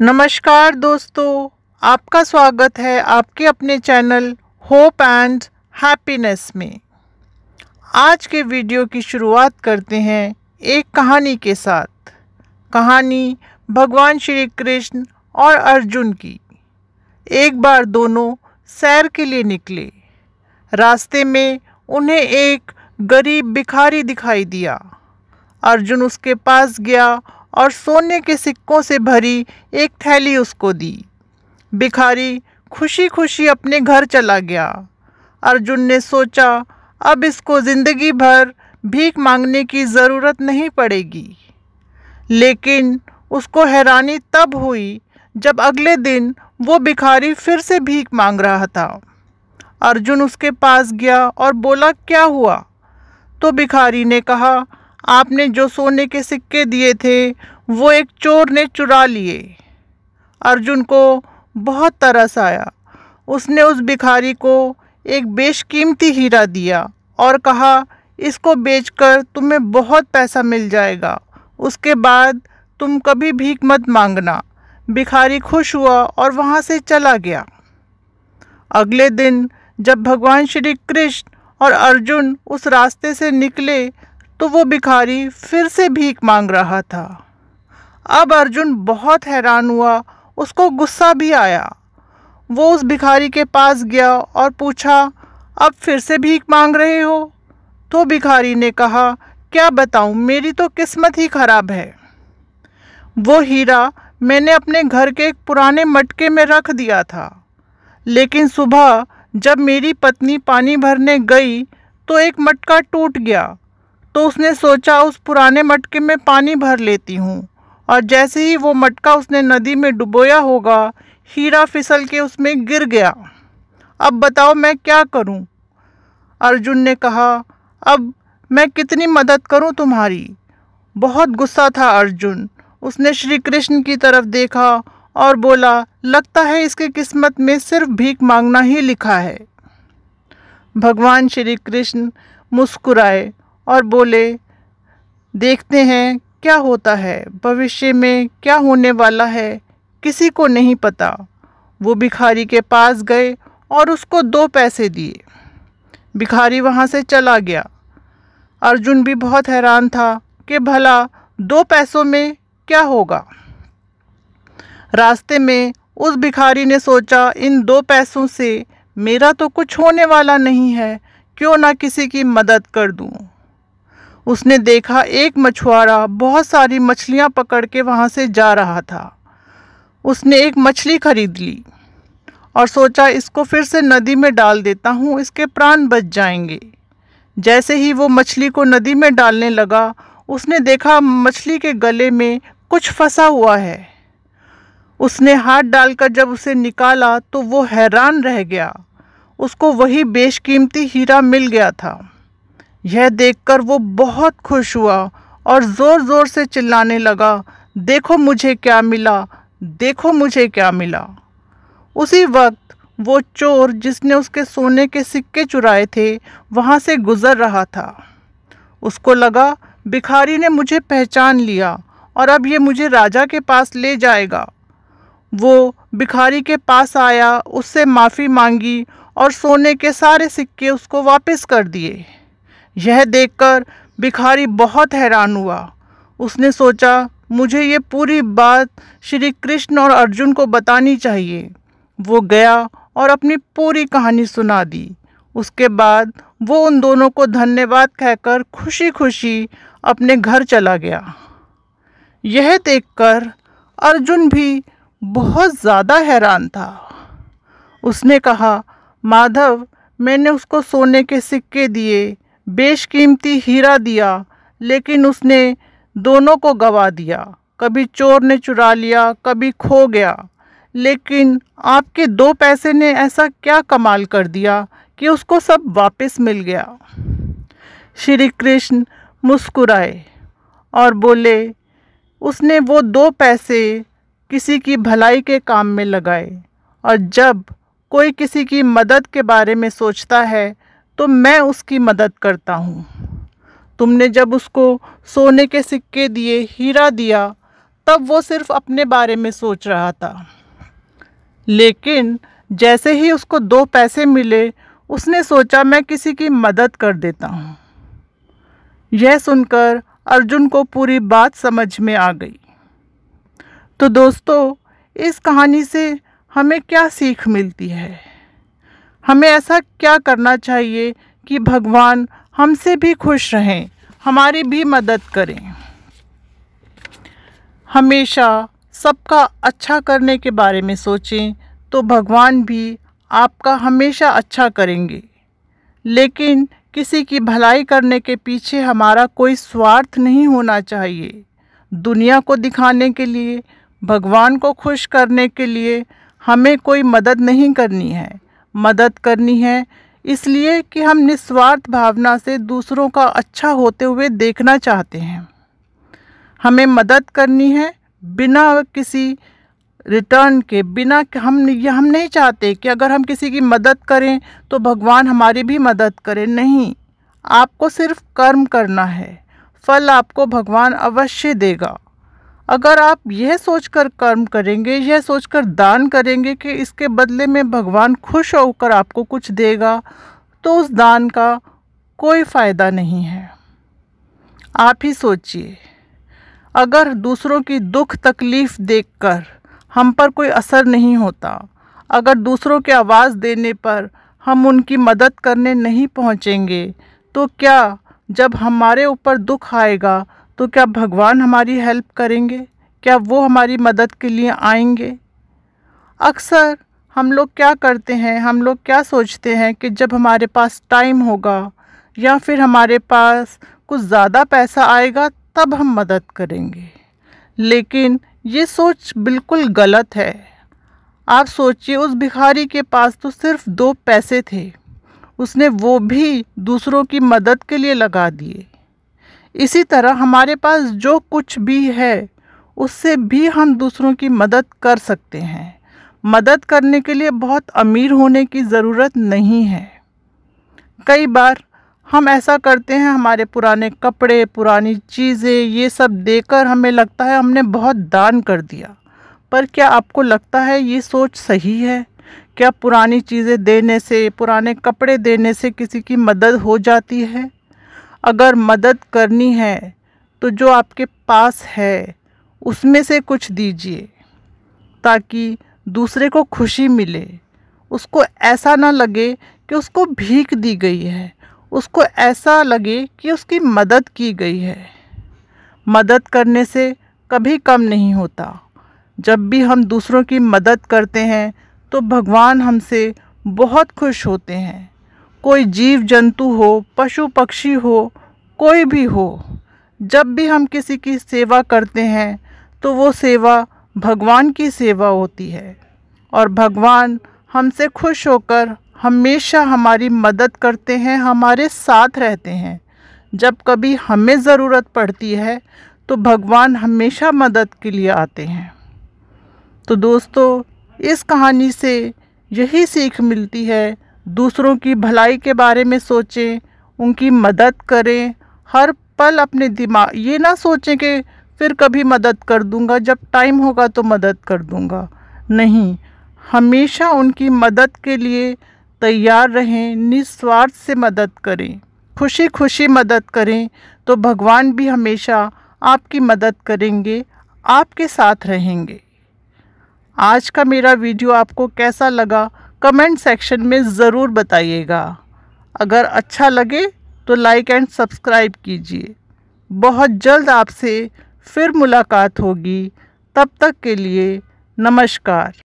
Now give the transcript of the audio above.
नमस्कार दोस्तों, आपका स्वागत है आपके अपने चैनल होप एंड हैप्पीनेस में। आज के वीडियो की शुरुआत करते हैं एक कहानी के साथ। कहानी भगवान श्री कृष्ण और अर्जुन की। एक बार दोनों सैर के लिए निकले। रास्ते में उन्हें एक गरीब भिखारी दिखाई दिया। अर्जुन उसके पास गया और सोने के सिक्कों से भरी एक थैली उसको दी। भिखारी खुशी खुशी अपने घर चला गया। अर्जुन ने सोचा अब इसको जिंदगी भर भीख मांगने की ज़रूरत नहीं पड़ेगी। लेकिन उसको हैरानी तब हुई जब अगले दिन वो भिखारी फिर से भीख मांग रहा था। अर्जुन उसके पास गया और बोला, क्या हुआ? तो भिखारी ने कहा, आपने जो सोने के सिक्के दिए थे वो एक चोर ने चुरा लिए। अर्जुन को बहुत तरस आया। उसने उस भिखारी को एक बेशकीमती हीरा दिया और कहा, इसको बेचकर तुम्हें बहुत पैसा मिल जाएगा। उसके बाद तुम कभी भीख मत मांगना। भिखारी खुश हुआ और वहाँ से चला गया। अगले दिन जब भगवान श्री कृष्ण और अर्जुन उस रास्ते से निकले तो वो भिखारी फिर से भीख मांग रहा था। अब अर्जुन बहुत हैरान हुआ, उसको गुस्सा भी आया। वो उस भिखारी के पास गया और पूछा, अब फिर से भीख मांग रहे हो? तो भिखारी ने कहा, क्या बताऊं, मेरी तो किस्मत ही खराब है। वो हीरा मैंने अपने घर के एक पुराने मटके में रख दिया था, लेकिन सुबह जब मेरी पत्नी पानी भरने गई तो एक मटका टूट गया। तो उसने सोचा उस पुराने मटके में पानी भर लेती हूँ, और जैसे ही वो मटका उसने नदी में डुबोया होगा, हीरा फिसल के उसमें गिर गया। अब बताओ मैं क्या करूँ? अर्जुन ने कहा, अब मैं कितनी मदद करूँ तुम्हारी? बहुत गुस्सा था अर्जुन। उसने श्री कृष्ण की तरफ देखा और बोला, लगता है इसकी किस्मत में सिर्फ भीख मांगना ही लिखा है। भगवान श्री कृष्ण मुस्कुराए और बोले, देखते हैं क्या होता है, भविष्य में क्या होने वाला है किसी को नहीं पता। वो भिखारी के पास गए और उसको 2 पैसे दिए। भिखारी वहाँ से चला गया। अर्जुन भी बहुत हैरान था कि भला 2 पैसों में क्या होगा। रास्ते में उस भिखारी ने सोचा, इन 2 पैसों से मेरा तो कुछ होने वाला नहीं है, क्यों ना किसी की मदद कर दूं। उसने देखा एक मछुआरा बहुत सारी मछलियां पकड़ के वहाँ से जा रहा था। उसने एक मछली खरीद ली और सोचा, इसको फिर से नदी में डाल देता हूँ, इसके प्राण बच जाएंगे। जैसे ही वो मछली को नदी में डालने लगा, उसने देखा मछली के गले में कुछ फंसा हुआ है। उसने हाथ डालकर जब उसे निकाला तो वो हैरान रह गया। उसको वही बेशकीमती हीरा मिल गया था। यह देखकर वो बहुत खुश हुआ और ज़ोर ज़ोर से चिल्लाने लगा, देखो मुझे क्या मिला, देखो मुझे क्या मिला। उसी वक्त वो चोर जिसने उसके सोने के सिक्के चुराए थे वहाँ से गुज़र रहा था। उसको लगा भिखारी ने मुझे पहचान लिया और अब ये मुझे राजा के पास ले जाएगा। वो भिखारी के पास आया, उससे माफ़ी मांगी और सोने के सारे सिक्के उसको वापस कर दिए। यह देखकर भिखारी बहुत हैरान हुआ। उसने सोचा, मुझे ये पूरी बात श्री कृष्ण और अर्जुन को बतानी चाहिए। वो गया और अपनी पूरी कहानी सुना दी। उसके बाद वो उन दोनों को धन्यवाद कहकर खुशी खुशी अपने घर चला गया। यह देखकर अर्जुन भी बहुत ज़्यादा हैरान था। उसने कहा, माधव, मैंने उसको सोने के सिक्के दिए, बेशकीमती हीरा दिया, लेकिन उसने दोनों को गवा दिया। कभी चोर ने चुरा लिया, कभी खो गया, लेकिन आपके 2 पैसे ने ऐसा क्या कमाल कर दिया कि उसको सब वापस मिल गया। श्री कृष्ण मुस्कुराए और बोले, उसने वो 2 पैसे किसी की भलाई के काम में लगाए, और जब कोई किसी की मदद के बारे में सोचता है तो मैं उसकी मदद करता हूँ। तुमने जब उसको सोने के सिक्के दिए, हीरा दिया, तब वो सिर्फ अपने बारे में सोच रहा था। लेकिन जैसे ही उसको 2 पैसे मिले, उसने सोचा मैं किसी की मदद कर देता हूँ। यह सुनकर अर्जुन को पूरी बात समझ में आ गई। तो दोस्तों, इस कहानी से हमें क्या सीख मिलती है? हमें ऐसा क्या करना चाहिए कि भगवान हमसे भी खुश रहें, हमारी भी मदद करें? हमेशा सबका अच्छा करने के बारे में सोचें तो भगवान भी आपका हमेशा अच्छा करेंगे। लेकिन किसी की भलाई करने के पीछे हमारा कोई स्वार्थ नहीं होना चाहिए। दुनिया को दिखाने के लिए, भगवान को खुश करने के लिए हमें कोई मदद नहीं करनी है। मदद करनी है इसलिए कि हम निस्वार्थ भावना से दूसरों का अच्छा होते हुए देखना चाहते हैं। हमें मदद करनी है बिना किसी रिटर्न के, बिना हम नहीं चाहते कि अगर हम किसी की मदद करें तो भगवान हमारी भी मदद करें। नहीं, आपको सिर्फ कर्म करना है, फल आपको भगवान अवश्य देगा। अगर आप यह सोचकर कर्म करेंगे, यह सोचकर दान करेंगे कि इसके बदले में भगवान खुश होकर आपको कुछ देगा, तो उस दान का कोई फ़ायदा नहीं है। आप ही सोचिए, अगर दूसरों की दुख तकलीफ़ देखकर हम पर कोई असर नहीं होता, अगर दूसरों की आवाज़ देने पर हम उनकी मदद करने नहीं पहुँचेंगे, तो क्या जब हमारे ऊपर दुख आएगा तो क्या भगवान हमारी हेल्प करेंगे? क्या वो हमारी मदद के लिए आएंगे? अक्सर हम लोग क्या करते हैं, हम लोग क्या सोचते हैं कि जब हमारे पास टाइम होगा या फिर हमारे पास कुछ ज़्यादा पैसा आएगा तब हम मदद करेंगे। लेकिन ये सोच बिल्कुल गलत है। आप सोचिए, उस भिखारी के पास तो सिर्फ 2 पैसे थे, उसने वो भी दूसरों की मदद के लिए लगा दिए। इसी तरह हमारे पास जो कुछ भी है उससे भी हम दूसरों की मदद कर सकते हैं। मदद करने के लिए बहुत अमीर होने की ज़रूरत नहीं है। कई बार हम ऐसा करते हैं, हमारे पुराने कपड़े, पुरानी चीज़ें, ये सब देकर हमें लगता है हमने बहुत दान कर दिया। पर क्या आपको लगता है ये सोच सही है? क्या पुरानी चीज़ें देने से, पुराने कपड़े देने से किसी की मदद हो जाती है? अगर मदद करनी है तो जो आपके पास है उसमें से कुछ दीजिए, ताकि दूसरे को खुशी मिले। उसको ऐसा ना लगे कि उसको भीख दी गई है, उसको ऐसा लगे कि उसकी मदद की गई है। मदद करने से कभी कम नहीं होता। जब भी हम दूसरों की मदद करते हैं तो भगवान हमसे बहुत खुश होते हैं। कोई जीव जंतु हो, पशु पक्षी हो, कोई भी हो, जब भी हम किसी की सेवा करते हैं तो वो सेवा भगवान की सेवा होती है और भगवान हमसे खुश होकर हमेशा हमारी मदद करते हैं, हमारे साथ रहते हैं। जब कभी हमें ज़रूरत पड़ती है तो भगवान हमेशा मदद के लिए आते हैं। तो दोस्तों, इस कहानी से यही सीख मिलती है, दूसरों की भलाई के बारे में सोचें, उनकी मदद करें। हर पल अपने दिमाग ये ना सोचें कि फिर कभी मदद कर दूंगा, जब टाइम होगा तो मदद कर दूंगा। नहीं, हमेशा उनकी मदद के लिए तैयार रहें, निस्वार्थ से मदद करें, खुशी खुशी मदद करें, तो भगवान भी हमेशा आपकी मदद करेंगे, आपके साथ रहेंगे। आज का मेरा वीडियो आपको कैसा लगा कमेंट सेक्शन में ज़रूर बताइएगा। अगर अच्छा लगे तो लाइक एंड सब्सक्राइब कीजिए। बहुत जल्द आपसे फिर मुलाकात होगी। तब तक के लिए नमस्कार।